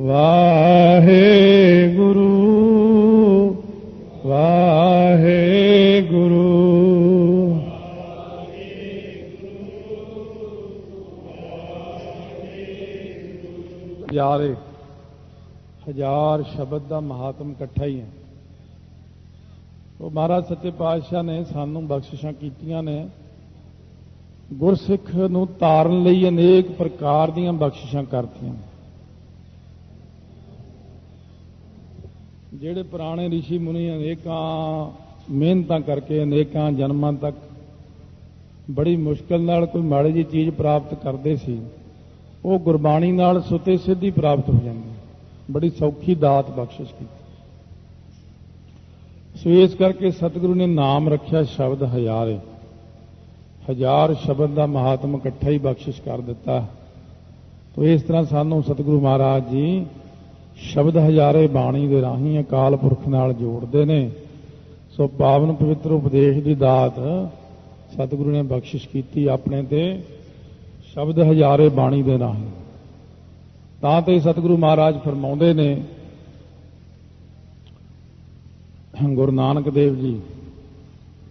ਵਾਹਿਗੁਰੂ ਵਾਹਿਗੁਰੂ ਯਾਰੇ ਹਜ਼ਾਰ ਸ਼ਬਦ ਦਾ ਮਹਾਤਮ ਇਕੱਠਾ ਹੀ ਹੈ। ਉਹ ਮਹਾਰਾਜ ਸੱਚੇ ਪਾਤਸ਼ਾਹ ਨੇ ਸਾਨੂੰ ਬਖਸ਼ਿਸ਼ਾਂ ਕੀਤੀਆਂ ਨੇ। ਗੁਰਸਿੱਖ ਨੂੰ ਤਾਰਨ ਲਈ ਅਨੇਕ ਪ੍ਰਕਾਰ ਦੀਆਂ ਬਖਸ਼ਿਸ਼ਾਂ ਕਰਤੀਆਂ। ਜਿਹੜੇ ਪੁਰਾਣੇ ਰਿਸ਼ੀ ਮੁਨੀ ਅਨੇਕਾਂ ਮਿਹਨਤਾਂ ਕਰਕੇ ਅਨੇਕਾਂ ਜਨਮਾਂ ਤੱਕ ਬੜੀ ਮੁਸ਼ਕਲ ਨਾਲ ਕੋਈ ਮਾੜੀ ਜਿਹੀ ਚੀਜ਼ ਪ੍ਰਾਪਤ ਕਰਦੇ ਸੀ, ਉਹ ਗੁਰਬਾਣੀ ਨਾਲ ਸੁਤੇ ਸਿੱਧੀ ਪ੍ਰਾਪਤ ਹੋ ਜਾਂਦੀ। ਬੜੀ ਸੌਖੀ ਦਾਤ ਬਖਸ਼ਿਸ਼ ਕੀਤੀ। ਸੋ ਇਸ ਕਰਕੇ ਸਤਿਗੁਰੂ ਨੇ ਨਾਮ ਰੱਖਿਆ ਸ਼ਬਦ ਹਜ਼ਾਰੇ। ਹਜ਼ਾਰ ਸ਼ਬਦ ਦਾ ਮਹਾਤਮ ਇਕੱਠਾ ਹੀ ਬਖਸ਼ਿਸ਼ ਕਰ ਦਿੱਤਾ। ਤੋ ਇਸ ਤਰ੍ਹਾਂ ਸਾਨੂੰ ਸਤਿਗੁਰੂ ਮਹਾਰਾਜ ਜੀ ਸ਼ਬਦ ਹਜ਼ਾਰੇ ਬਾਣੀ ਦੇ ਰਾਹੀਂ ਅਕਾਲ ਪੁਰਖ ਨਾਲ ਜੋੜਦੇ ਨੇ। ਸੋ ਪਾਵਨ ਪਵਿੱਤਰ ਉਪਦੇਸ਼ ਦੀ ਦਾਤ ਸਤਿਗੁਰੂ ਨੇ ਬਖਸ਼ਿਸ਼ ਕੀਤੀ ਆਪਣੇ ਤੇ ਸ਼ਬਦ ਹਜ਼ਾਰੇ ਬਾਣੀ ਦੇ ਰਾਹੀਂ। ਤਾਂ ਤੇ ਸਤਿਗੁਰੂ ਮਹਾਰਾਜ ਫਰਮਾਉਂਦੇ ਨੇ, ਗੁਰੂ ਨਾਨਕ ਦੇਵ ਜੀ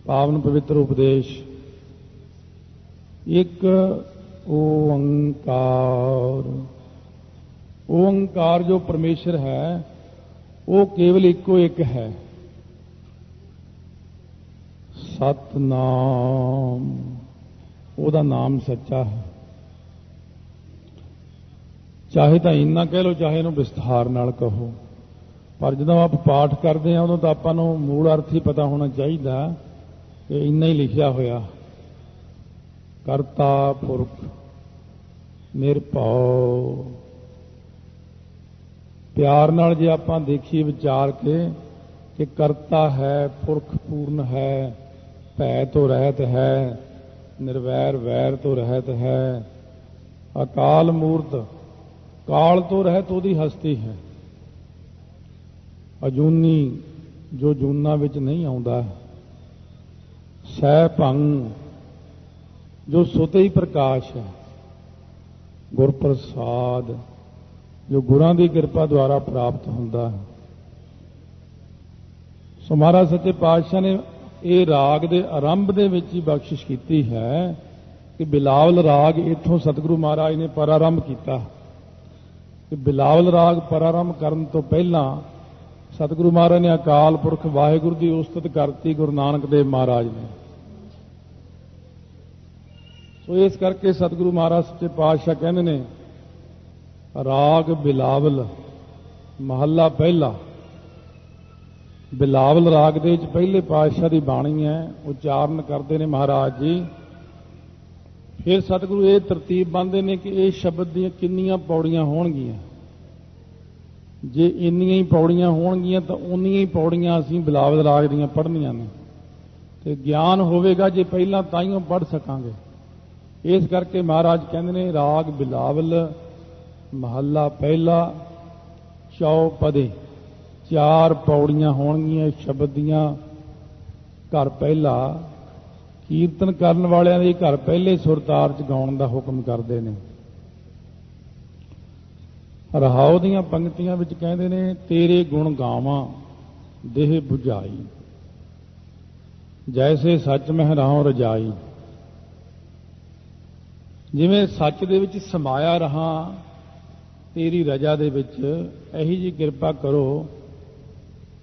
ਪਾਵਨ ਪਵਿੱਤਰ ਉਪਦੇਸ਼, ਇੱਕ ਓੰਕਾਰ। ਓੰਕਾਰ ਜੋ ਪਰਮੇਸ਼ਰ ਹੈ ਉਹ ਕੇਵਲ ਇੱਕੋ ਇੱਕ ਹੈ। ਸਤਨਾਮ, ਉਹਦਾ ਨਾਮ ਸੱਚਾ ਹੈ। ਚਾਹੇ ਤਾਂ ਇੰਨਾ ਕਹਿ ਲਓ, ਚਾਹੇ ਇਹਨੂੰ ਵਿਸਥਾਰ ਨਾਲ ਕਹੋ, ਪਰ ਜਦੋਂ ਆਪ ਪਾਠ ਕਰਦੇ ਹਾਂ ਉਦੋਂ ਤਾਂ ਆਪਾਂ ਨੂੰ ਮੂਲ ਅਰਥ ਹੀ ਪਤਾ ਹੋਣਾ ਚਾਹੀਦਾ ਕਿ ਇੰਨਾ ਹੀ ਲਿਖਿਆ ਹੋਇਆ। ਕਰਤਾ ਪੁਰਖ ਨਿਰਭਉ। ਪਿਆਰ ਨਾਲ ਜੇ ਆਪਾਂ ਦੇਖੀਏ ਵਿਚਾਰ ਕੇ ਕਿ ਕਰਤਾ ਹੈ, ਪੁਰਖ ਪੂਰਨ ਹੈ, ਭੈ ਤੋਂ ਰਹਿਤ ਹੈ, ਨਿਰਵੈਰ ਵੈਰ ਤੋਂ ਰਹਿਤ ਹੈ, ਅਕਾਲ ਮੂਰਤ, ਕਾਲ ਤੋਂ ਰਹਿਤ ਉਹਦੀ ਹਸਤੀ ਹੈ, ਅਜੂਨੀ ਜੋ ਜੂਨਾਂ ਵਿੱਚ ਨਹੀਂ ਆਉਂਦਾ, ਸਹਿ ਭੰਗ ਜੋ ਸੁਤੇ ਹੀ ਪ੍ਰਕਾਸ਼ ਹੈ, ਗੁਰ ਪ੍ਰਸਾਦ ਜੋ ਗੁਰਾਂ ਦੀ ਕਿਰਪਾ ਦੁਆਰਾ ਪ੍ਰਾਪਤ ਹੁੰਦਾ ਹੈ। ਸੋ ਮਹਾਰਾਜ ਸੱਚੇ ਪਾਤਸ਼ਾਹ ਨੇ ਇਹ ਰਾਗ ਦੇ ਆਰੰਭ ਦੇ ਵਿੱਚ ਹੀ ਬਖਸ਼ਿਸ਼ ਕੀਤੀ ਹੈ ਕਿ ਬਿਲਾਵਲ ਰਾਗ ਇੱਥੋਂ ਸਤਿਗੁਰੂ ਮਹਾਰਾਜ ਨੇ ਪ੍ਰਾਰੰਭ ਕੀਤਾ। ਕਿ ਬਿਲਾਵਲ ਰਾਗ ਪ੍ਰਾਰੰਭ ਕਰਨ ਤੋਂ ਪਹਿਲਾਂ ਸਤਿਗੁਰੂ ਮਹਾਰਾਜ ਨੇ ਅਕਾਲ ਪੁਰਖ ਵਾਹਿਗੁਰੂ ਦੀ ਉਸਤਤ ਕਰਤੀ ਗੁਰੂ ਨਾਨਕ ਦੇਵ ਮਹਾਰਾਜ ਨੇ। ਸੋ ਇਸ ਕਰਕੇ ਸਤਿਗੁਰੂ ਮਹਾਰਾਜ ਸੱਚੇ ਪਾਤਸ਼ਾਹ ਕਹਿੰਦੇ ਨੇ, ਰਾਗ ਬਿਲਾਵਲ ਮਹੱਲਾ ਪਹਿਲਾ। ਬਿਲਾਵਲ ਰਾਗ ਦੇ ਵਿੱਚ ਪਹਿਲੇ ਪਾਤਸ਼ਾਹ ਦੀ ਬਾਣੀ ਹੈ, ਉਚਾਰਨ ਕਰਦੇ ਨੇ ਮਹਾਰਾਜ ਜੀ। ਫਿਰ ਸਤਿਗੁਰੂ ਇਹ ਤਰਤੀਬ ਬੰਨ੍ਹਦੇ ਨੇ ਕਿ ਇਹ ਸ਼ਬਦ ਦੀਆਂ ਕਿੰਨੀਆਂ ਪੌੜੀਆਂ ਹੋਣਗੀਆਂ। ਜੇ ਇੰਨੀਆਂ ਹੀ ਪੌੜੀਆਂ ਹੋਣਗੀਆਂ ਤਾਂ ਉਨੀਆਂ ਹੀ ਪੌੜੀਆਂ ਅਸੀਂ ਬਿਲਾਵਲ ਰਾਗ ਦੀਆਂ ਪੜ੍ਹਨੀਆਂ ਨੇ, ਤੇ ਗਿਆਨ ਹੋਵੇਗਾ ਜੇ ਪਹਿਲਾਂ ਤਾਈਓ ਪੜ੍ਹ ਸਕਾਂਗੇ। ਇਸ ਕਰਕੇ ਮਹਾਰਾਜ ਕਹਿੰਦੇ ਨੇ, ਰਾਗ ਬਿਲਾਵਲ ਮਹੱਲਾ ਪਹਿਲਾ ਚੌਪਦੇ। 4 ਪੌੜੀਆਂ ਹੋਣਗੀਆਂ ਸ਼ਬਦ ਦੀਆਂ। ਘਰ ਪਹਿਲਾ ਕੀਰਤਨ ਕਰਨ ਵਾਲਿਆਂ ਦੇ ਘਰ ਪਹਿਲੇ ਸੁਰਤਾਰ ਚ ਗਾਉਣ ਦਾ ਹੁਕਮ ਕਰਦੇ ਨੇ। ਰਹਾਉ ਦੀਆਂ ਪੰਕਤੀਆਂ ਵਿੱਚ ਕਹਿੰਦੇ ਨੇ, ਤੇਰੇ ਗੁਣ ਗਾਵਾਂ ਦੇਹ 부ਝਾਈ, ਜੈਸੇ ਸੱਚ ਮਹਿ ਰਾਹੁ ਰਜਾਈ। ਜਿਵੇਂ ਸੱਚ ਦੇ ਵਿੱਚ ਸਮਾਇਆ ਰਹਾ, ਤੇਰੀ ਰਜਾ ਦੇ ਵਿੱਚ ਇਹੀ ਜੀ ਕਿਰਪਾ ਕਰੋ,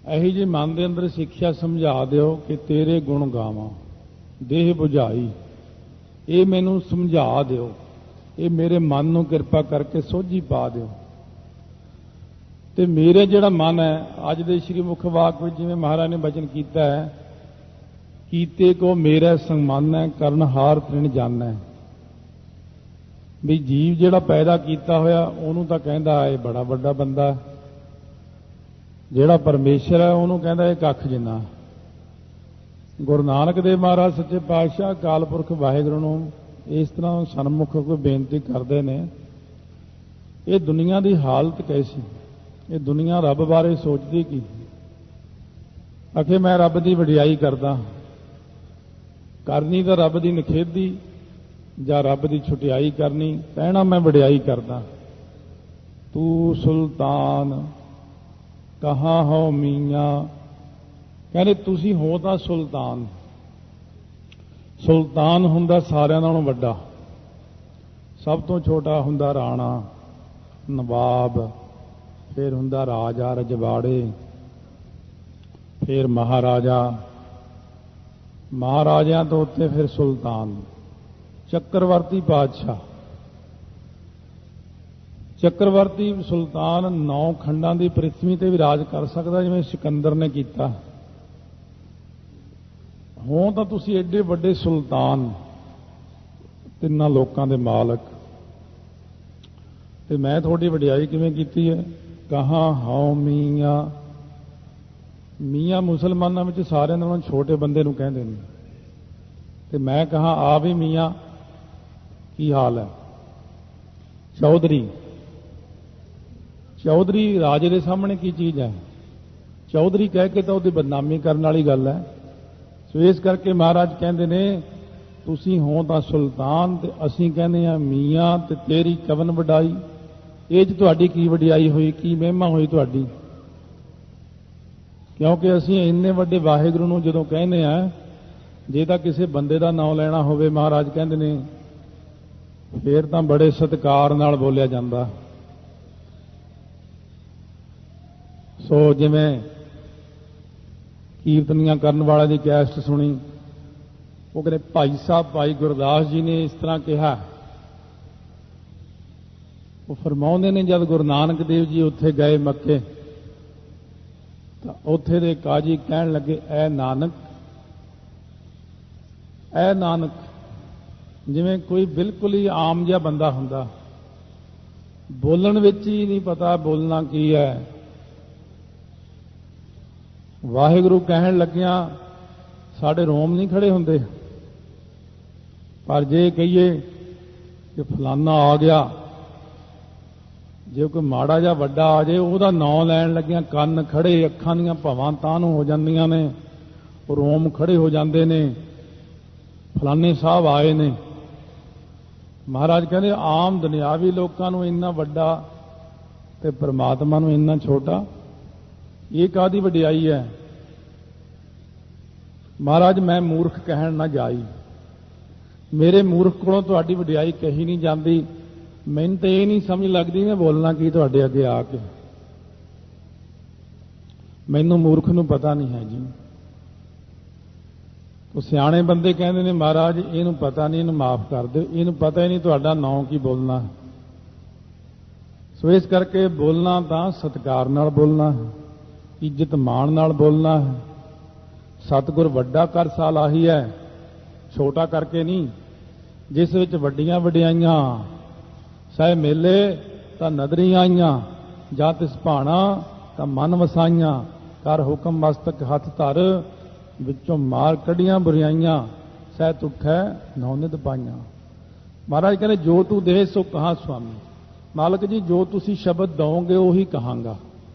ਇਹੀ ਜੀ ਮਨ ਦੇ ਅੰਦਰ ਸਿੱਖਿਆ ਸਮਝਾ ਦਿਓ ਕਿ ਤੇਰੇ ਗੁਣ ਗਾਵਾਂ ਦੇਹ 부ਝਾਈ। ਇਹ ਮੈਨੂੰ ਸਮਝਾ ਦਿਓ, ਇਹ ਮੇਰੇ ਮਨ ਨੂੰ ਕਿਰਪਾ ਕਰਕੇ ਸੋਝੀ ਪਾ ਦਿਓ। ਤੇ ਮੇਰੇ ਜਿਹੜਾ ਮਨ ਹੈ, ਅੱਜ ਦੇ ਸ਼੍ਰੀ ਮੁਖ ਵਾਕ ਵਿੱਚ ਜਿਵੇਂ ਮਹਾਰਾਜ ਨੇ ਬਚਨ ਕੀਤਾ ਹੈ, ਕੀਤੇ ਕੋ ਮੇਰਾ ਸੰਮਾਨੈ ਕਰਨ ਹਾਰ ਤ੍ਰਿਣ ਜਾਣੈ। ਵੀ ਜੀਵ ਜਿਹੜਾ ਪੈਦਾ ਕੀਤਾ ਹੋਇਆ ਉਹਨੂੰ ਤਾਂ ਕਹਿੰਦਾ ਇਹ ਬੜਾ ਵੱਡਾ ਬੰਦਾ, ਜਿਹੜਾ ਪਰਮੇਸ਼ਰ ਹੈ ਉਹਨੂੰ ਕਹਿੰਦਾ ਇਹ ਕੱਖ ਜਿੰਨਾ। ਗੁਰੂ ਨਾਨਕ ਦੇਵ ਮਹਾਰਾਜ ਸੱਚੇ ਪਾਤਸ਼ਾਹ ਅਕਾਲ ਪੁਰਖ ਵਾਹਿਗੁਰੂ ਨੂੰ ਇਸ ਤਰ੍ਹਾਂ ਸਨਮੁਖ ਕੋਈ ਬੇਨਤੀ ਕਰਦੇ ਨੇ, ਇਹ ਦੁਨੀਆ ਦੀ ਹਾਲਤ ਕੈਸੀ, ਇਹ ਦੁਨੀਆ ਰੱਬ ਬਾਰੇ ਸੋਚਦੀ ਕੀ। ਆਖੇ ਮੈਂ ਰੱਬ ਦੀ ਵਡਿਆਈ ਕਰਦਾ, ਕਰਨੀ ਤਾਂ ਰੱਬ ਦੀ ਨਿਖੇਧੀ ਜਾਂ ਰੱਬ ਦੀ ਛੁਟਿਆਈ ਕਰਨੀ, ਕਹਿਣਾ ਮੈਂ ਵਡਿਆਈ ਕਰਦਾ। तू सुल्तान कहाँ हो मियाँ। कहते तुसी हो तां सुल्तान। सुल्तान हुंदा सारिਆਂ ਨਾਲੋਂ ਵੱਡਾ, ਸਭ ਤੋਂ ਛੋਟਾ ਹੁੰਦਾ ਰਾਣਾ ਨਵਾਬ, फिर हुंदा राजा रजवाड़े, फिर महाराजा, महाराजा तो उत्ते फिर सुल्तान, चक्रवर्ती बादशाह। चक्रवर्ती सुल्तान 9 खंडां दी पृथ्वी ते भी राज कर सकदा जिवें सिकंदर ने कीता। हों तां तुसीं एडे वड्डे सुल्तान, तिन्नां लोकां दे मालक, ते मैं तुहाडी वडियाई किवें कीती है। कहाँ हो मियाँ। मियाँ मुसलमानों में सारे नालों छोटे बंदे नूं कहंदे ने, ते मैं कहा आ भी मियाँ की हाल है। चौधरी, चौधरी राजे के सामने की चीज़ है। चौधरी कह के तो उसकी बदनामी करने वाली गल है। सो इस करके महाराज कहते ने तुसी हो तां सुल्तान ते असीं कहने आ मियाँ, ते तेरी कवन वडाई। ਇਹ 'ਚ ਤੁਹਾਡੀ ਕੀ ਵਡਿਆਈ ਹੋਈ, ਕੀ ਮਹਿਮਾ ਹੋਈ ਤੁਹਾਡੀ। ਕਿਉਂਕਿ ਅਸੀਂ ਇੰਨੇ ਵੱਡੇ ਵਾਹਿਗੁਰੂ ਨੂੰ ਜਦੋਂ ਕਹਿੰਦੇ ਆ, ਜੇ ਤਾਂ ਕਿਸੇ ਬੰਦੇ ਦਾ ਨਾਮ ਲੈਣਾ ਹੋਵੇ ਮਹਾਰਾਜ ਕਹਿੰਦੇ ਨੇ ਫੇਰ ਤਾਂ ਬੜੇ ਸਤਿਕਾਰ ਨਾਲ ਬੋਲਿਆ ਜਾਂਦਾ। ਸੋ ਜਿਵੇਂ ਕੀਰਤਨੀਆਂ ਕਰਨ ਵਾਲਿਆਂ ਦੀ ਕੈਸਟ ਸੁਣੀ, ਉਹ ਕਹਿੰਦੇ ਭਾਈ ਸਾਹਿਬ ਭਾਈ ਗੁਰਦਾਸ ਜੀ ਨੇ ਇਸ ਤਰ੍ਹਾਂ ਕਿਹਾ। ਉਹ ਫਰਮਾਉਂਦੇ ਨੇ ਜਦ ਗੁਰੂ ਨਾਨਕ ਦੇਵ ਜੀ ਉੱਥੇ ਗਏ ਮੱਕੇ, ਤਾਂ ਉੱਥੇ ਦੇ ਕਾਜੀ ਕਹਿਣ ਲੱਗੇ ਐ ਨਾਨਕ, ਐ ਨਾਨਕ, ਜਿਵੇਂ ਕੋਈ ਬਿਲਕੁਲ ਹੀ ਆਮ ਜਿਹਾ ਬੰਦਾ ਹੁੰਦਾ, ਬੋਲਣ ਵਿੱਚ ਹੀ ਨਹੀਂ ਪਤਾ ਬੋਲਣਾ ਕੀ ਹੈ। ਵਾਹਿਗੁਰੂ ਕਹਿਣ ਲੱਗਿਆਂ ਸਾਡੇ ਰੋਮ ਨਹੀਂ ਖੜੇ ਹੁੰਦੇ, ਪਰ ਜੇ ਕਹੀਏ ਕਿ ਫਲਾਨਾ ਆ ਗਿਆ, ਜੇ ਕੋਈ ਮਾੜਾ ਜਿਹਾ ਵੱਡਾ ਆ ਜਾਏ ਉਹਦਾ ਨਾਂ ਲੈਣ ਲੱਗਿਆਂ ਕੰਨ ਖੜੇ, ਅੱਖਾਂ ਦੀਆਂ ਭਵਾਂ ਤਾਂ ਨੂੰ ਹੋ ਜਾਂਦੀਆਂ ਨੇ, ਰੋਮ ਖੜੇ ਹੋ ਜਾਂਦੇ ਨੇ, ਫਲਾਣੇ ਸਾਹਿਬ ਆਏ ਨੇ। ਮਹਾਰਾਜ ਕਹਿੰਦੇ ਆਮ ਦੁਨਿਆਵੀ ਲੋਕਾਂ ਨੂੰ ਇੰਨਾ ਵੱਡਾ ਤੇ ਪਰਮਾਤਮਾ ਨੂੰ ਇੰਨਾ ਛੋਟਾ, ਇਹ ਕਾਹਦੀ ਵਡਿਆਈ ਹੈ। ਮਹਾਰਾਜ ਮੈਂ ਮੂਰਖ ਕਹਿਣ ਨਾ ਜਾਈ, ਮੇਰੇ ਮੂਰਖ ਕੋਲੋਂ ਤੁਹਾਡੀ ਵਡਿਆਈ ਕਹੀ ਨਹੀਂ ਜਾਂਦੀ। ਮੈਨੂੰ ਤਾਂ ਇਹ ਨਹੀਂ ਸਮਝ ਲੱਗਦੀ ਮੈਂ ਬੋਲਣਾ ਕੀ ਤੁਹਾਡੇ ਅੱਗੇ ਆ ਕੇ। ਮੈਨੂੰ ਮੂਰਖ ਨੂੰ ਪਤਾ ਨਹੀਂ ਹੈ ਜੀ। ਉਹ ਸਿਆਣੇ ਬੰਦੇ ਕਹਿੰਦੇ ਨੇ ਮਹਾਰਾਜ ਇਹਨੂੰ ਪਤਾ ਨਹੀਂ, ਇਹਨੂੰ ਮਾਫ ਕਰ ਦਿਓ, ਇਹਨੂੰ ਪਤਾ ਹੀ ਨਹੀਂ ਤੁਹਾਡਾ ਨਾਂ ਕੀ ਬੋਲਣਾ। ਸੋ ਇਸ ਕਰਕੇ ਬੋਲਣਾ ਤਾਂ ਸਤਿਕਾਰ ਨਾਲ ਬੋਲਣਾ ਹੈ, ਇੱਜ਼ਤ ਮਾਣ ਨਾਲ ਬੋਲਣਾ ਹੈ। ਸਤਿਗੁਰ ਵੱਡਾ ਕਰ ਸਾਲਾਹੀ ਹੈ, ਛੋਟਾ ਕਰਕੇ ਨਹੀਂ। ਜਿਸ ਵਿੱਚ ਵੱਡੀਆਂ ਵਡਿਆਈਆਂ ਸਹਿ ਮੇਲੇ ਤਾਂ ਨਦਰੀ ਆਈਆਂ, ਜਾਂ ਤਿਸ ਭਾਣਾ ਤਾਂ ਮਨ ਵਸਾਈਆਂ। ਕਰ ਹੁਕਮ ਮਸਤਕ ਹੱਥ ਧਰ, ਵਿੱਚੋਂ ਮਾਰ ਕੱਢੀਆਂ ਬੁਰਾਈਆਂ। ਸਹਿ ਤੁਠੈ ਨੌ ਨਿਧ ਪਾਈਆਂ। ਮਹਾਰਾਜ ਕਹਿੰਦੇ ਜੋ ਤੂੰ ਦੇ ਸੋ ਕਹਾਂ ਸੁਆਮੀ। ਮਾਲਕ ਜੀ ਜੋ ਤੁਸੀਂ ਸ਼ਬਦ ਦਓਗੇ ਉਹੀ ਕਹਾਂਗਾ,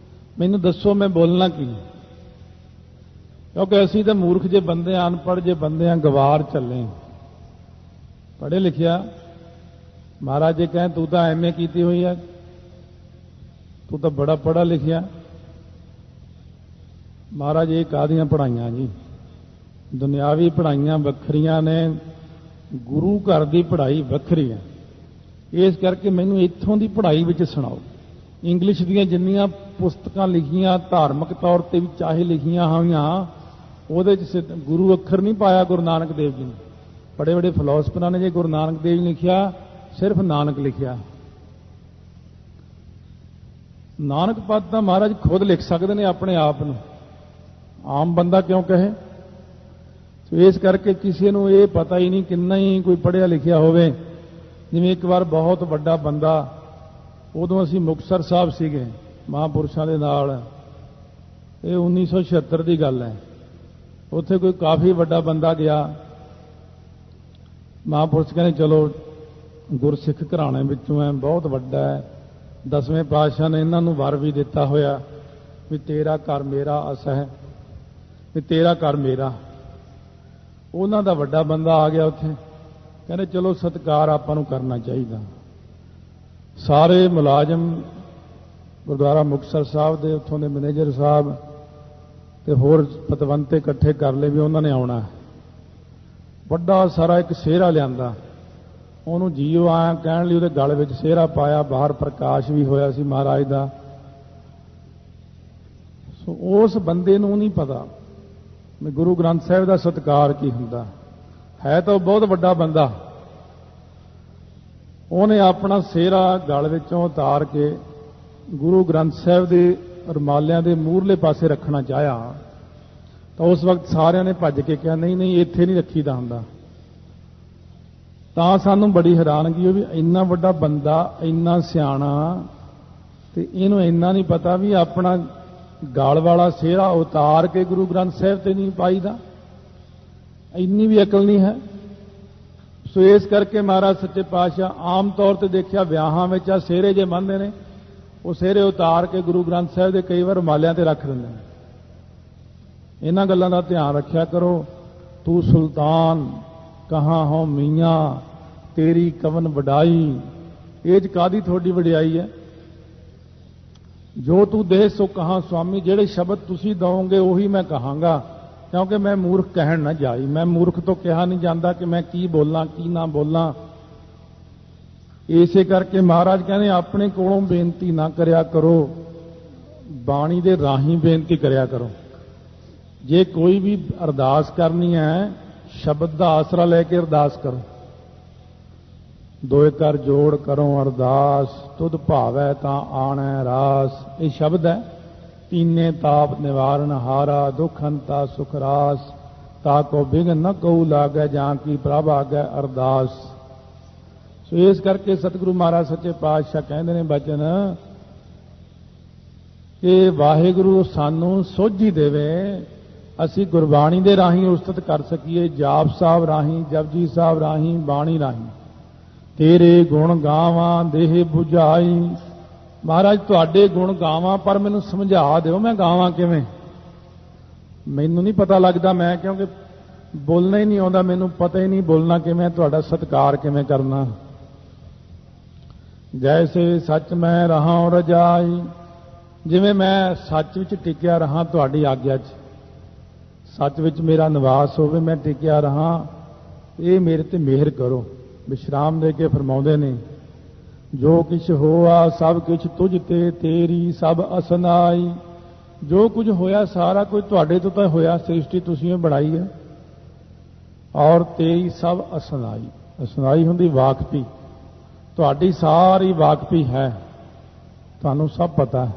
ਮੈਨੂੰ ਦੱਸੋ ਮੈਂ ਬੋਲਣਾ ਕੀ। ਕਿਉਂਕਿ ਅਸੀਂ ਤਾਂ ਮੂਰਖ ਜੇ ਬੰਦੇ, ਅਨਪੜ੍ਹ ਜੇ ਬੰਦੇ ਆ, ਗਵਾਰ ਚੱਲੇ। ਪੜ੍ਹੇ ਲਿਖਿਆ ਮਹਾਰਾਜ ਜੀ ਕਹੇ ਤੂੰ ਤਾਂ ਐਮਏ ਕੀਤੀ ਹੋਈ ਹੈ, ਤੂੰ ਤਾਂ ਬੜਾ ਪੜ੍ਹਾ ਲਿਖਿਆ। ਮਹਾਰਾਜ ਇਹ ਕਾਹਦੀਆਂ ਪੜ੍ਹਾਈਆਂ ਜੀ, ਦੁਨਿਆਵੀ ਪੜ੍ਹਾਈਆਂ ਵੱਖਰੀਆਂ ਨੇ, ਗੁਰੂ ਘਰ ਦੀ ਪੜ੍ਹਾਈ ਵੱਖਰੀ ਹੈ। ਇਸ ਕਰਕੇ ਮੈਨੂੰ ਇੱਥੋਂ ਦੀ ਪੜ੍ਹਾਈ ਵਿੱਚ ਸੁਣਾਓ। ਇੰਗਲਿਸ਼ ਦੀਆਂ ਜਿੰਨੀਆਂ ਪੁਸਤਕਾਂ ਲਿਖੀਆਂ ਧਾਰਮਿਕ ਤੌਰ ਤੇ ਵੀ ਚਾਹੇ ਲਿਖੀਆਂ ਹੋਈਆਂ, ਉਹਦੇ 'ਚ ਗੁਰੂ ਅੱਖਰ ਨਹੀਂ ਪਾਇਆ ਗੁਰੂ ਨਾਨਕ ਦੇਵ ਜੀ ਨੇ। ਬੜੇ ਬੜੇ ਫਿਲਾਸਫਰਾਂ ਨੇ ਜੇ ਗੁਰੂ ਨਾਨਕ ਦੇਵ ਜੀ ਲਿਖਿਆ, ਸਿਰਫ ਨਾਨਕ ਲਿਖਿਆ। ਨਾਨਕ ਪਦ ਤਾਂ ਮਹਾਰਾਜ ਖੁਦ ਲਿਖ ਸਕਦੇ ਨੇ ਆਪਣੇ ਆਪ ਨੂੰ, ਆਮ ਬੰਦਾ ਕਿਉਂ ਕਹੇ। ਸੋ ਇਸ ਕਰਕੇ ਕਿਸੇ ਨੂੰ ਇਹ ਪਤਾ ਹੀ ਨਹੀਂ ਕਿੰਨਾ ਹੀ ਕੋਈ ਪੜ੍ਹਿਆ ਲਿਖਿਆ ਹੋਵੇ। ਜਿਵੇਂ ਇੱਕ ਵਾਰ ਬਹੁਤ ਵੱਡਾ ਬੰਦਾ, ਉਦੋਂ ਅਸੀਂ ਮੁਕਤਸਰ ਸਾਹਿਬ ਸੀਗੇ ਮਹਾਂਪੁਰਸ਼ਾਂ ਦੇ ਨਾਲ, ਇਹ 1976 ਦੀ ਗੱਲ ਹੈ। ਉੱਥੇ ਕੋਈ ਕਾਫੀ ਵੱਡਾ ਬੰਦਾ ਗਿਆ, ਮਹਾਂਪੁਰਸ਼ ਕਹਿੰਦੇ ਚਲੋ ਗੁਰਸਿੱਖ ਘਰਾਣੇ ਵਿੱਚੋਂ ਹੈ, ਬਹੁਤ ਵੱਡਾ ਹੈ, 10ਵੇਂ ਪਾਤਸ਼ਾਹ ਨੇ ਇਹਨਾਂ ਨੂੰ ਵਰ ਵੀ ਦਿੱਤਾ ਹੋਇਆ ਵੀ ਤੇਰਾ ਘਰ ਮੇਰਾ ਅਸਹਿ, ਵੀ ਤੇਰਾ ਘਰ ਮੇਰਾ। ਉਹਨਾਂ ਦਾ ਵੱਡਾ ਬੰਦਾ ਆ ਗਿਆ ਉੱਥੇ, ਕਹਿੰਦੇ ਚਲੋ ਸਤਿਕਾਰ ਆਪਾਂ ਨੂੰ ਕਰਨਾ ਚਾਹੀਦਾ। ਸਾਰੇ ਮੁਲਾਜ਼ਮ ਗੁਰਦੁਆਰਾ ਮੁਕਤਸਰ ਸਾਹਿਬ ਦੇ ਉੱਥੋਂ ਦੇ ਮੈਨੇਜਰ ਸਾਹਿਬ ਤੇ ਹੋਰ ਪਤਵੰਤੇ ਇਕੱਠੇ ਕਰ ਲਏ ਵੀ ਉਹਨਾਂ ਨੇ ਆਉਣਾ। ਵੱਡਾ ਸਾਰਾ ਇੱਕ ਸਿਹਰਾ ਲਿਆਂਦਾ, ਉਹਨੂੰ ਜੀਓ ਆਇਆ ਕਹਿਣ ਲਈ ਉਹਦੇ ਗਲ ਵਿੱਚ ਸਿਹਰਾ ਪਾਇਆ, ਬਾਹਰ ਪ੍ਰਕਾਸ਼ ਵੀ ਹੋਇਆ ਸੀ ਮਹਾਰਾਜ ਦਾ। ਸੋ ਉਸ ਬੰਦੇ ਨੂੰ ਨਹੀਂ ਪਤਾ ਵੀ ਗੁਰੂ ਗ੍ਰੰਥ ਸਾਹਿਬ ਦਾ ਸਤਿਕਾਰ ਕੀ ਹੁੰਦਾ ਹੈ। ਤਾਂ ਉਹ ਬਹੁਤ ਵੱਡਾ ਬੰਦਾ, ਉਹਨੇ ਆਪਣਾ ਸਿਹਰਾ ਗਲ ਵਿੱਚੋਂ ਉਤਾਰ ਕੇ ਗੁਰੂ ਗ੍ਰੰਥ ਸਾਹਿਬ ਦੇ ਰੁਮਾਲਿਆਂ ਦੇ ਮੂਹਰਲੇ ਪਾਸੇ ਰੱਖਣਾ ਚਾਹਿਆ। ਤਾਂ ਉਸ ਵਕਤ ਸਾਰਿਆਂ ਨੇ ਭੱਜ ਕੇ ਕਿਹਾ ਨਹੀਂ ਨਹੀਂ ਇੱਥੇ ਨਹੀਂ ਰੱਖੀਦਾ ਹੁੰਦਾ। ਤਾਂ ਸਾਨੂੰ ਬੜੀ ਹੈਰਾਨਗੀ ਹੋਈ ਵੀ ਇੰਨਾ ਵੱਡਾ ਬੰਦਾ, ਇੰਨਾ ਸਿਆਣਾ, ਤੇ ਇਹਨੂੰ ਇੰਨਾ ਨਹੀਂ ਪਤਾ ਵੀ ਆਪਣਾ ਗਲ ਵਾਲਾ ਸਿਹਰਾ ਉਤਾਰ ਕੇ ਗੁਰੂ ਗ੍ਰੰਥ ਸਾਹਿਬ ਤੇ ਨਹੀਂ ਪਾਈਦਾ। ਇੰਨੀ ਵੀ ਅਕਲ ਨਹੀਂ ਹੈ। ਸੋ ਇਸ ਕਰਕੇ ਮਹਾਰਾਜ ਸੱਚੇ ਪਾਤਸ਼ਾਹ ਆਮ ਤੌਰ ਤੇ ਦੇਖਿਆ ਵਿਆਹਾਂ ਵਿੱਚ ਆ ਸਿਹਰੇ ਜੇ ਬੰਨ੍ਹਦੇ ਨੇ, ਉਹ ਸਿਹਰੇ ਉਤਾਰ ਕੇ ਗੁਰੂ ਗ੍ਰੰਥ ਸਾਹਿਬ ਦੇ ਕਈ ਵਾਰ ਰੁਮਾਲਿਆਂ ਤੇ ਰੱਖ ਦਿੰਦੇ ਨੇ। ਇਹਨਾਂ ਗੱਲਾਂ ਦਾ ਧਿਆਨ ਰੱਖਿਆ ਕਰੋ। ਤੂੰ ਸੁਲਤਾਨ ਕਹਾਂ ਹੋ ਮੀਆਂ, ਤੇਰੀ ਕਵਨ ਵਡਾਈ। ਇਹ 'ਚ ਕਾਹਦੀ ਤੁਹਾਡੀ ਵਡਿਆਈ ਹੈ? ਜੋ ਤੂੰ ਦੇ ਸੋ ਕਹਾਂ ਸੁਆਮੀ। ਜਿਹੜੇ ਸ਼ਬਦ ਤੁਸੀਂ ਦਓਗੇ ਉਹੀ ਮੈਂ ਕਹਾਂਗਾ, ਕਿਉਂਕਿ ਮੈਂ ਮੂਰਖ ਕਹਿਣ ਨਾ ਜਾਈ। ਮੈਂ ਮੂਰਖ ਤੋਂ ਕਿਹਾ ਨਹੀਂ ਜਾਂਦਾ ਕਿ ਮੈਂ ਕੀ ਬੋਲਾਂ ਕੀ ਨਾ ਬੋਲਾਂ। ਇਸੇ ਕਰਕੇ ਮਹਾਰਾਜ ਕਹਿੰਦੇ ਆਪਣੇ ਕੋਲੋਂ ਬੇਨਤੀ ਨਾ ਕਰਿਆ ਕਰੋ, ਬਾਣੀ ਦੇ ਰਾਹੀਂ ਬੇਨਤੀ ਕਰਿਆ ਕਰੋ। ਜੇ ਕੋਈ ਵੀ ਅਰਦਾਸ ਕਰਨੀ ਹੈ, ਸ਼ਬਦ ਦਾ ਆਸਰਾ ਲੈ ਕੇ ਅਰਦਾਸ ਕਰੋ। ਦੋਏ ਕਰ ਜੋੜ ਕਰੋ ਅਰਦਾਸ, ਤੁਧ ਭਾਵੈ ਤਾਂ ਆਣੈ ਰਾਸ। ਇਹ ਸ਼ਬਦ ਹੈ। ਤੀਨੇ ਤਾਪ ਨਿਵਾਰਨ ਹਾਰਾ, ਦੁਖ ਹੰਤਾ ਸੁਖ ਰਾਸ। ਤਾ ਕੋ ਬਿਘਨ ਨ ਕਉ ਲਾਗੈ, ਜਾਂ ਕੀ ਪ੍ਰਭ ਆਗੈ ਅਰਦਾਸ। ਸੋ ਇਸ ਕਰਕੇ ਸਤਿਗੁਰੂ ਮਹਾਰਾਜ ਸੱਚੇ ਪਾਤਸ਼ਾਹ ਕਹਿੰਦੇ ਨੇ ਬਚਨ ਕਿ ਵਾਹਿਗੁਰੂ ਸਾਨੂੰ ਸੋਝੀ ਦੇਵੇ, ਅਸੀਂ ਗੁਰਬਾਣੀ ਦੇ ਰਾਹੀਂ ਉਸਤਤ ਕਰ ਸਕੀਏ, ਜਾਪ ਸਾਹਿਬ ਰਾਹੀਂ, ਜਪਜੀ ਸਾਹਿਬ ਰਾਹੀਂ, ਬਾਣੀ ਰਾਹੀਂ। ਤੇਰੇ ਗੁਣ ਗਾਵਾਂ ਦੇਹ 부ਝਾਈ। ਮਹਾਰਾਜ ਤੁਹਾਡੇ ਗੁਣ ਗਾਵਾਂ, ਪਰ ਮੈਨੂੰ ਸਮਝਾ ਦਿਓ ਮੈਂ ਗਾਵਾਂ ਕਿਵੇਂ। ਮੈਨੂੰ ਨਹੀਂ ਪਤਾ ਲੱਗਦਾ, ਮੈਂ ਕਿਉਂਕਿ ਬੋਲਣਾ ਹੀ ਨਹੀਂ ਆਉਂਦਾ, ਮੈਨੂੰ ਪਤਾ ਹੀ ਨਹੀਂ ਬੋਲਣਾ ਕਿਵੇਂ, ਤੁਹਾਡਾ ਸਤਿਕਾਰ ਕਿਵੇਂ ਕਰਨਾ। ਜੈਸੇ ਸੱਚ ਮੈਂ ਰਹਾ ਰਜਾਈ। ਜਿਵੇਂ ਮੈਂ ਸੱਚ ਵਿੱਚ ਟਿਕਿਆ ਰਹਾ ਤੁਹਾਡੀ ਆਗਿਆ 'ਚ, ਸੱਚ ਵਿੱਚ ਮੇਰਾ ਨਿਵਾਸ ਹੋਵੇ, ਮੈਂ ਟਿਕਿਆ ਰਹਾ, ਇਹ ਮੇਰੇ ਤੇ ਮਿਹਰ ਕਰੋ। ਵਿਸ਼ਰਾਮ ਦੇ ਕੇ ਫਰਮਾਉਂਦੇ ਨੇ ਜੋ ਕਿਛ ਹੋਆ ਸਭ ਕਿਛ ਤੁਝ ਤੇ, ਤੇਰੀ ਸਭ ਅਸਨਾਈ। ਜੋ ਕੁਝ ਹੋਇਆ ਸਾਰਾ ਕੁਝ ਤੁਹਾਡੇ ਤੋਂ ਤਾਂ ਹੋਇਆ, ਸ੍ਰਿਸ਼ਟੀ ਤੁਸੀਂ ਬਣਾਈ ਹੈ। ਔਰ ਤੇਰੀ ਸਭ ਅਸਨਾਈ। ਅਸਨਾਈ ਹੁੰਦੀ ਵਾਕਫੀ, ਤੁਹਾਡੀ ਸਾਰੀ ਵਾਕਫੀ ਹੈ, ਤੁਹਾਨੂੰ ਸਭ ਪਤਾ ਹੈ,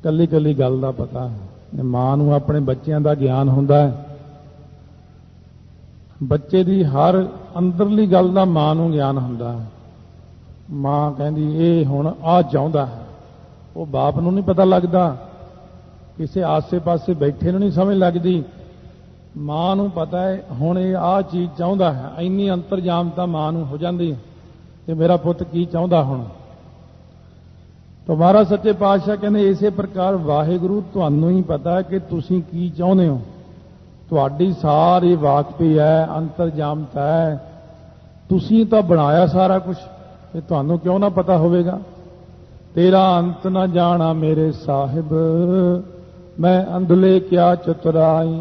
ਕੱਲੀ ਕੱਲੀ ਗੱਲ ਦਾ ਪਤਾ ਹੈ। ਮਾਂ ਨੂੰ ਆਪਣੇ ਬੱਚਿਆਂ ਦਾ ਗਿਆਨ ਹੁੰਦਾ ਹੈ, ਬੱਚੇ ਦੀ ਹਰ ਅੰਦਰਲੀ ਗੱਲ ਦਾ ਮਾਂ ਨੂੰ ਗਿਆਨ ਹੁੰਦਾ ਹੈ। ਮਾਂ ਕਹਿੰਦੀ ਇਹ ਹੁਣ ਆਹ ਚਾਹੁੰਦਾ ਹੈ, ਉਹ ਬਾਪ ਨੂੰ ਨਹੀਂ ਪਤਾ ਲੱਗਦਾ, ਕਿਸੇ ਆਸੇ-ਪਾਸੇ ਬੈਠੇ ਨੂੰ ਨਹੀਂ ਸਮਝ ਲੱਗਦੀ। ਮਾਂ ਨੂੰ ਪਤਾ ਹੈ ਹੁਣ ਇਹ ਆਹ ਚੀਜ਼ ਚਾਹੁੰਦਾ ਹੈ, ਇੰਨੀ ਅੰਤਰਜਾਮਤਾ ਮਾਂ ਨੂੰ ਹੋ ਜਾਂਦੀ ਹੈ ਕਿ ਮੇਰਾ ਪੁੱਤ ਕੀ ਚਾਹੁੰਦਾ ਹੁਣ। ਤਾਂ ਮਹਾਰਾਜ ਸੱਚੇ ਪਾਤਸ਼ਾਹ ਕਹਿੰਦੇ ਇਸੇ ਪ੍ਰਕਾਰ ਵਾਹਿਗੁਰੂ ਤੁਹਾਨੂੰ ਹੀ ਪਤਾ ਹੈ ਕਿ ਤੁਸੀਂ ਕੀ ਚਾਹੁੰਦੇ ਹੋ, ਤੁਹਾਡੀ ਸਾਰੀ ਵਾਕਫੀ ਹੈ, ਅੰਤਰਜਾਮਤਾ ਹੈ, ਤੁਸੀਂ ਤਾਂ ਬਣਾਇਆ ਸਾਰਾ ਕੁਝ, ਇਹ ਤੁਹਾਨੂੰ ਕਿਉਂ ਨਾ ਪਤਾ ਹੋਵੇਗਾ। ਤੇਰਾ ਅੰਤ ਨਾ ਜਾਣਾ ਮੇਰੇ ਸਾਹਿਬ, ਮੈਂ ਅੰਧਲੇ ਕਿਆ ਚਤੁਰਾਈ।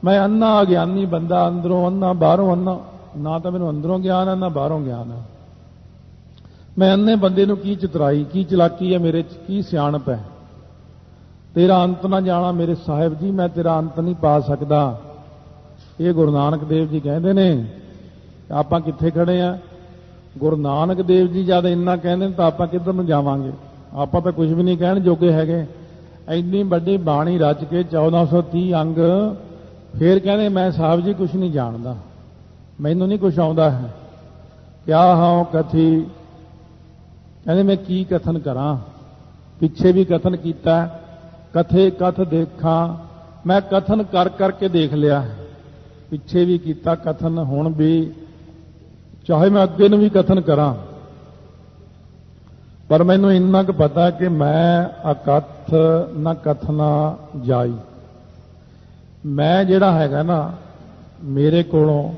ਮੈਂ ਅੰਨਾ ਅਗਿਆਨੀ ਬੰਦਾ, ਅੰਦਰੋਂ ਅੰਨਾ ਬਾਹਰੋਂ ਅੰਨਾ, ਨਾ ਤਾਂ ਮੈਨੂੰ ਅੰਦਰੋਂ ਗਿਆਨ ਹੈ ਨਾ ਬਾਹਰੋਂ ਗਿਆਨ ਹੈ। ਮੈਂ ਅੰਨੇ ਬੰਦੇ ਨੂੰ ਕੀ ਚਤੁਰਾਈ, ਕੀ ਚਲਾਕੀ ਹੈ ਮੇਰੇ 'ਚ, ਕੀ ਸਿਆਣਪ ਹੈ। ਤੇਰਾ ਅੰਤ ਨਾ ਜਾਣਾ ਮੇਰੇ ਸਾਹਿਬ ਜੀ, ਮੈਂ ਤੇਰਾ ਅੰਤ ਨਹੀਂ ਪਾ ਸਕਦਾ। ਇਹ ਗੁਰੂ ਨਾਨਕ ਦੇਵ ਜੀ ਕਹਿੰਦੇ ਨੇ। ਆਪਾਂ ਕਿੱਥੇ ਖੜੇ ਆ? ਗੁਰੂ ਨਾਨਕ ਦੇਵ ਜੀ ਜਦ ਇੰਨਾ ਕਹਿੰਦੇ ਨੇ ਤਾਂ ਆਪਾਂ ਕਿੱਧਰ ਨੂੰ ਜਾਵਾਂਗੇ? ਆਪਾਂ ਤਾਂ ਕੁਝ ਵੀ ਨਹੀਂ ਕਹਿਣ ਜੋਗੇ ਹੈਗੇ। ਇੰਨੀ ਵੱਡੀ ਬਾਣੀ ਰਚ ਕੇ 1430 ਅੰਗ, ਫੇਰ ਕਹਿੰਦੇ ਮੈਂ ਸਾਹਿਬ ਜੀ ਕੁਝ ਨਹੀਂ ਜਾਣਦਾ, ਮੈਨੂੰ ਨਹੀਂ ਕੁਝ ਆਉਂਦਾ ਹੈ। ਕਿਆ ਹਾਂ ਕਥੀ, ਕਹਿੰਦੇ ਮੈਂ ਕੀ ਕਥਨ ਕਰਾਂ। ਪਿੱਛੇ ਵੀ ਕਥਨ ਕੀਤਾ, ਕਥੇ ਕਥ ਦੇਖਾਂ, ਮੈਂ ਕਥਨ ਕਰ ਕਰਕੇ ਦੇਖ ਲਿਆ, ਪਿੱਛੇ ਵੀ ਕੀਤਾ ਕਥਨ, ਹੁਣ ਵੀ ਚਾਹੇ ਮੈਂ ਅੱਗੇ ਨੂੰ ਵੀ ਕਥਨ ਕਰਾਂ, ਪਰ ਮੈਨੂੰ ਇੰਨਾ ਕੁ ਪਤਾ ਕਿ ਮੈਂ ਅਕਥ ਨਾ ਕਥਨਾ ਜਾਈ। ਮੈਂ ਜਿਹੜਾ ਹੈਗਾ ਨਾ ਮੇਰੇ ਕੋਲੋਂ,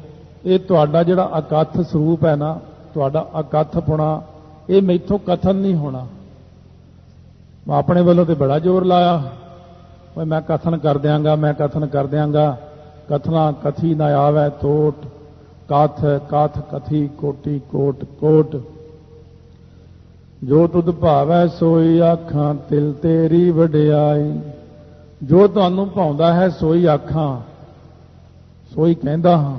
ਇਹ ਤੁਹਾਡਾ ਜਿਹੜਾ ਅਕਥ ਸਰੂਪ ਹੈ ਨਾ, ਤੁਹਾਡਾ ਅਕਥਪੁਣਾ, ਇਹ ਮੈਥੋਂ ਕਥਨ ਨਹੀਂ ਹੋਣਾ, अपने वालों तो बड़ा जोर लाया, मैं कथन कर दियांगा, मैं कथन कर दियांगा। कथना कथी न आवे तोट, कथ कथ कथी कोटि कोट कोट। जो तुद भावै सोई आखां, तिल तेरी वडियाई। जो तुहानू भाउंदा है सोई आखां, सोई कहंदा हां,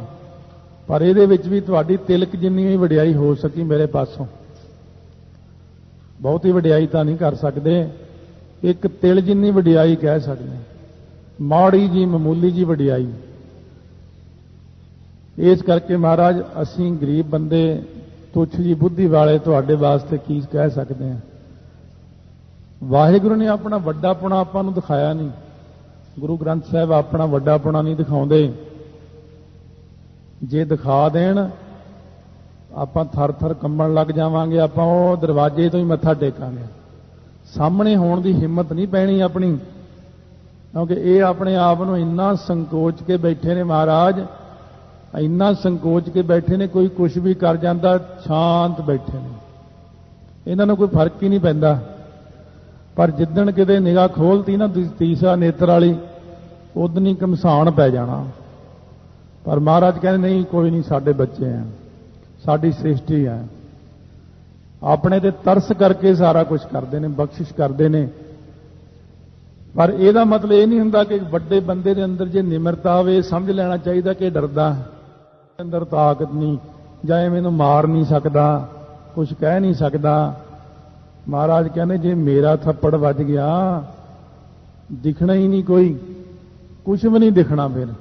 पर इहदे विच भी तुहाडी तिलक जिन्नी ही वडियाई हो सकी मेरे पासों। बहुती वडियाई तो नहीं कर सकते, एक तिल जिन्नी वडियाई कह सकते, माड़ी जी मामूली जी वडियाई। इस करके महाराज असीं गरीब बंदे, तुच्छ जी बुद्धि वाले तुहाडे वास्ते की कह सकते हैं। वाहिगुरू ने अपना वड्डापना आपां नूं दिखाया नहीं, गुरु ग्रंथ साहिब अपना वड्डापना नहीं दिखाउंदे। जे दिखा देण आपां थर थर कंबण लग जावांगे, आपां वो दरवाजे तो ही मत्था टेकांगे, सामने होण दी हिम्मत नहीं पैनी अपनी, क्योंकि ये अपने आप नूं इन्ना संकोच के बैठे ने महाराज, इन्ना संकोच के बैठे ने, कोई कुछ भी कर जाता शांत बैठे ने, इन्हां नूं कोई फर्क ही नहीं पैंदा। पर जिद्दण किते निगाह खोलती ना तीसरा नेत्र वाली, उदन ही घमसाण पै जाना। पर महाराज कहते नहीं, कोई नहीं, साडे बच्चे हैं, साडी सृष्टि है, अपने ते तरस करके सारा कुछ करते हैं, बख्शिश करते हैं। पर यह मतलब ये नहीं हुंदा कि बड़े बंदे के अंदर जे निमरता हो, समझ लेना चाहिए कि डरदा अंदर ताकत नहीं, जाए मैनू मार नहीं सकता, कुछ कह नहीं सकता। महाराज कहने जे मेरा थप्पड़ वज गया, दिखना ही नहीं, कोई कुछ भी नहीं दिखना, फिर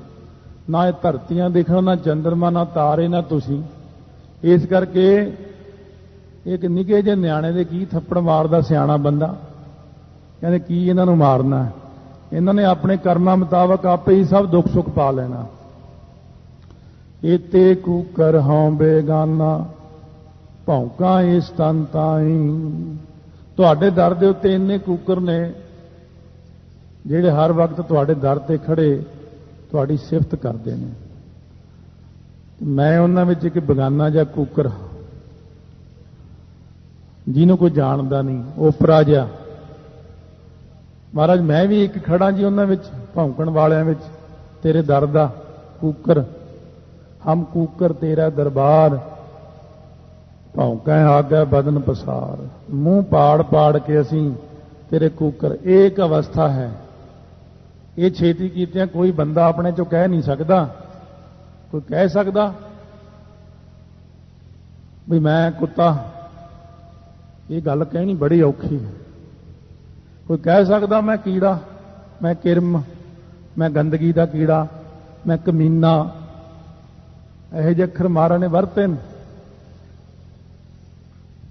ना ये धरतियां दिखना, ना चंद्रमा, ना तारे, ना तुसी। इस करके एक निके जे न्याणे दे की थप्पड़ मारदा सियाणा बंदा, कहते की इन्हां नूं मारना, इन्हां ने अपने कर्मां मुताबक आपे ही सब दुख सुख पा लेना। एते कूकर हों बेगाना, भौंका इस तन ताई। तुहाडे दर दे उत्ते इन्ने कूकर ने ਜਿਹੜੇ हर वक्त तुहाडे दर ते खड़े तुहाडी सिफत करते हैं। मैं उन्हां विच एक बेगाना जिहा कूकर हां, जिन्हों कोई जानता नहीं, ओपरा जिहा। महाराज मैं भी एक खड़ा जी उन्हां विच, भौंकण वालियां विच, तेरे दर दा कूकर। हम कूकर तेरा दरबार, भौंकै आगे बदन पसार। मुंह पाड़ पाड़ के असीं तेरे कूकर। एक अवस्था है, ये छेती कीतियां कोई बंदा अपने चो कह नहीं सकता। कोई कह सकता भी मैं कुत्ता, ये गल कहनी बड़ी औखी है। कोई कह सकता मैं कीड़ा, मैं किरम, मैं गंदगी का कीड़ा, मैं कमीना, यह जे अखर महाराज ने वरते।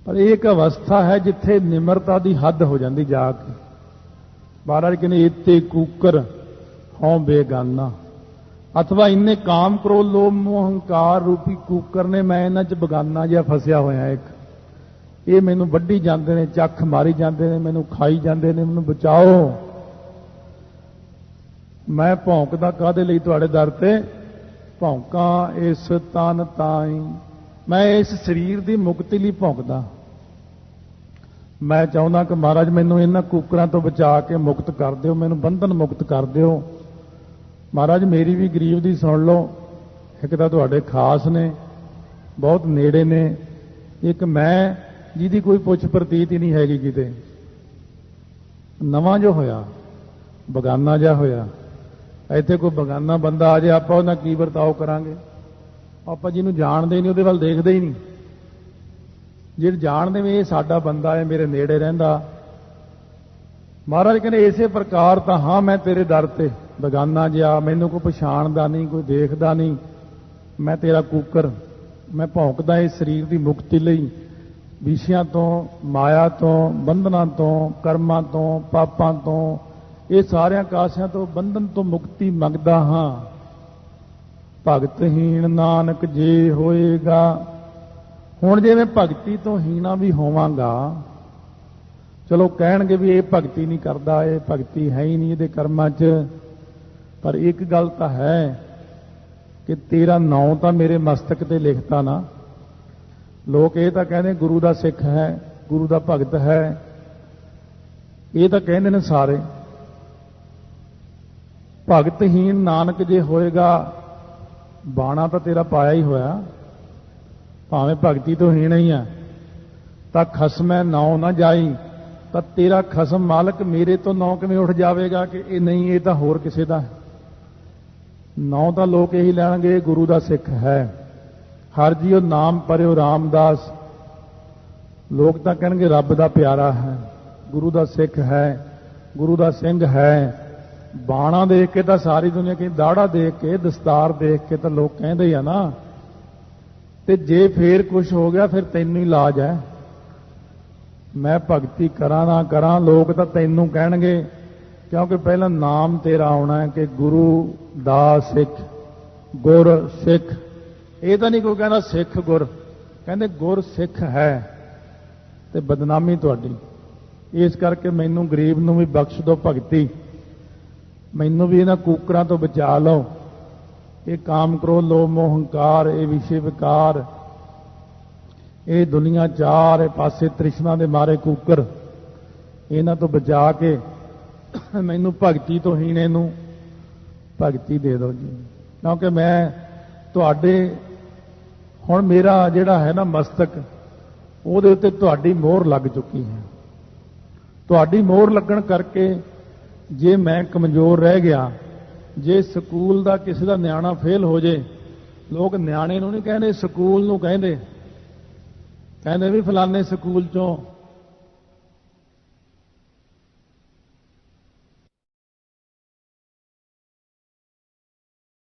पर एक अवस्था है जिथे निमरता की हद हो जाती जाके। महाराज कहने इत्ते कूकर हों बेगाना, अथवा इन्ने काम क्रोध लोभ मोह हंकार रूपी कूकर ने, मैं इन्हां च बेगाना जिहा फसिया होया एक। ये मैनू वड्डी जाते हैं, चख मारी जाते हैं, मैनू खाई जाते हैं, मैनू बचाओ। मैं भौंकदा काहदे लई तुहाडे दर ते, भौंका इस तन ताई। मैं इस शरीर की मुक्ति लई भौंकदा। मैं चाहुंदा कि महाराज मैनू इन्हां कूकरां तो बचा के मुक्त कर दिओ, मैनू बंधन मुक्त कर दिओ। महाराज मेरी भी गरीब दी सुन लो, एक तां तुहाडे खास ने, बहुत नेड़े ने, एक मैं जिहदी कोई पुछ प्रतीत ही नहीं हैगी किते। नवां जो होया, बगाना जिहा होया, इत्थे कोई बगाना बंदा आ जाए, आपां उहनां की वरताओ करांगे? आपां जिहनूं जाणदे नहीं उहदे वल देखदे ही नहीं। जे जाणदे भी ये साडा बंदा है, मेरे नेड़े रहिंदा। महाराज कहने इसे प्रकार तां हाँ मैं तेरे दर ते बेगाना जिहा, मैनू कोई पछाणदा नहीं, कोई देखदा नहीं, मैं तेरा कूकर। मैं भौंकदा इस शरीर की मुक्ति लई, विषयां तो, माया तो, बंधनां तो, कर्मां तो, पापां तो, ये सारियां कासियां तो, बंधन तो मुक्ति मंगदा हाँ। भगतहीन नानक जे होएगा। हुण जे मैं भगती तो हीना भी होवांगा, चलो कहणगे भी ये भगती नहीं करता, ये भगती है ही नहीं इहदे कर्मां च। पर एक गल तां है कि तेरा नाम तां मेरे मस्तक ते लिखता ना। लोग ये तां कहंदे गुरु दा सिख है, गुरु दा भगत है, ਇਹ ਤਾਂ ਕਹਿੰਦੇ ਨੇ ਸਾਰੇ ਭਗਤਹੀਨ ਨਾਨਕ ਜੇ ਹੋਏਗਾ ਬਾਣਾ ਤਾਂ ਤੇਰਾ ਪਾਇਆ ਹੀ ਹੋਇਆ, ਭਾਵੇਂ ਭਗਤੀ ਤੋਂ ਹੀਣ ਹੀ ਆ, ਤਾਂ ਖਸਮੈ ਨਾਉ ਨਾ ਜਾਈ, ਤਾਂ ਤੇਰਾ ਖਸਮ ਮਾਲਕ ਮੇਰੇ ਤੋਂ ਨਾਉ ਕਿਵੇਂ ਉੱਠ ਜਾਵੇਗਾ ਕਿ ਇਹ ਨਹੀਂ, ਇਹ ਤਾਂ ਹੋਰ ਕਿਸੇ ਦਾ ਨਾਉ। ਤਾਂ ਲੋਕ ਇਹੀ ਲੈਣਗੇ ਗੁਰੂ ਦਾ ਸਿੱਖ ਹੈ, ਹਰ ਜੀਉ ਨਾਮ ਪਰਿਓ ਰਾਮਦਾਸ। ਲੋਕ ਤਾਂ ਕਹਿਣਗੇ ਰੱਬ ਦਾ ਪਿਆਰਾ ਹੈ, ਗੁਰੂ ਦਾ ਸਿੱਖ ਹੈ, ਗੁਰੂ ਦਾ ਸਿੰਘ ਹੈ। ਬਾਣਾ ਦੇਖ ਕੇ ਤਾਂ ਸਾਰੀ ਦੁਨੀਆ ਕਹਿੰਦੀ, ਦਾੜਾ ਦੇਖ ਕੇ, ਦਸਤਾਰ ਦੇਖ ਕੇ ਤਾਂ ਲੋਕ ਕਹਿੰਦੇ ਆ ਨਾ। ਤੇ ਜੇ ਫੇਰ ਕੁਝ ਹੋ ਗਿਆ ਫਿਰ ਤੈਨੂੰ ਹੀ ਲਾਜ ਹੈ। ਮੈਂ ਭਗਤੀ ਕਰਾਂ ਨਾ ਕਰਾਂ, ਲੋਕ ਤਾਂ ਤੈਨੂੰ ਕਹਿਣਗੇ, ਕਿਉਂਕਿ ਪਹਿਲਾਂ ਨਾਮ ਤੇਰਾ ਆਉਣਾ ਹੈ ਕਿ ਗੁਰੂ ਦਾ ਸਿੱਖ, ਗੁਰ ਸਿੱਖ। ਇਹ ਤਾਂ ਨਹੀਂ ਕੋਈ ਕਹਿੰਦਾ ਸਿੱਖ ਗੁਰ, ਕਹਿੰਦੇ ਗੁਰ ਸਿੱਖ ਹੈ, ਤੇ ਬਦਨਾਮੀ ਤੁਹਾਡੀ। ਇਸ ਕਰਕੇ ਮੈਨੂੰ ਗਰੀਬ ਨੂੰ ਵੀ ਬਖਸ਼ ਦਿਓ ਭਗਤੀ, ਮੈਨੂੰ ਵੀ ਇਹਨਾਂ ਕੂਕਰਾਂ ਤੋਂ ਬਚਾ ਲਓ। ਇਹ ਕਾਮ ਕ੍ਰੋਧ ਲੋਭ ਮੋਹ ਹੰਕਾਰ, ਇਹ ਵਿਸ਼ੇ ਵਿਕਾਰ, ਇਹ ਦੁਨੀਆ ਚਾਰ ਪਾਸੇ ਤ੍ਰਿਸ਼ਨਾ ਦੇ ਮਾਰੇ ਕੂਕਰ, ਇਹਨਾਂ ਤੋਂ ਬਚਾ ਕੇ ਮੈਨੂੰ ਭਗਤੀ ਤੋਂ ਹੀਣੇ ਨੂੰ ਭਗਤੀ ਦੇ ਦਿਓ ਜੀ। ਕਿਉਂਕਿ ਮੈਂ ਤੁਹਾਡੇ ਹੁਣ ਮੇਰਾ ਜਿਹੜਾ ਹੈ ਨਾ ਮਸਤਕ, ਉਹਦੇ ਉੱਤੇ ਤੁਹਾਡੀ ਮੋਹਰ ਲੱਗ ਚੁੱਕੀ ਹੈ। ਤੁਹਾਡੀ ਮੋਹਰ ਲੱਗਣ ਕਰਕੇ ਜੇ ਮੈਂ ਕਮਜ਼ੋਰ ਰਹਿ ਗਿਆ, ਜੇ ਸਕੂਲ ਦਾ ਕਿਸੇ ਦਾ ਨਿਆਣਾ ਫੇਲ ਹੋ ਜੇ, ਲੋਕ ਨਿਆਣੇ ਨੂੰ ਨਹੀਂ ਕਹਿੰਦੇ ਸਕੂਲ ਨੂੰ ਕਹਿੰਦੇ ਵੀ ਫਲਾਣੇ ਸਕੂਲ ਚੋਂ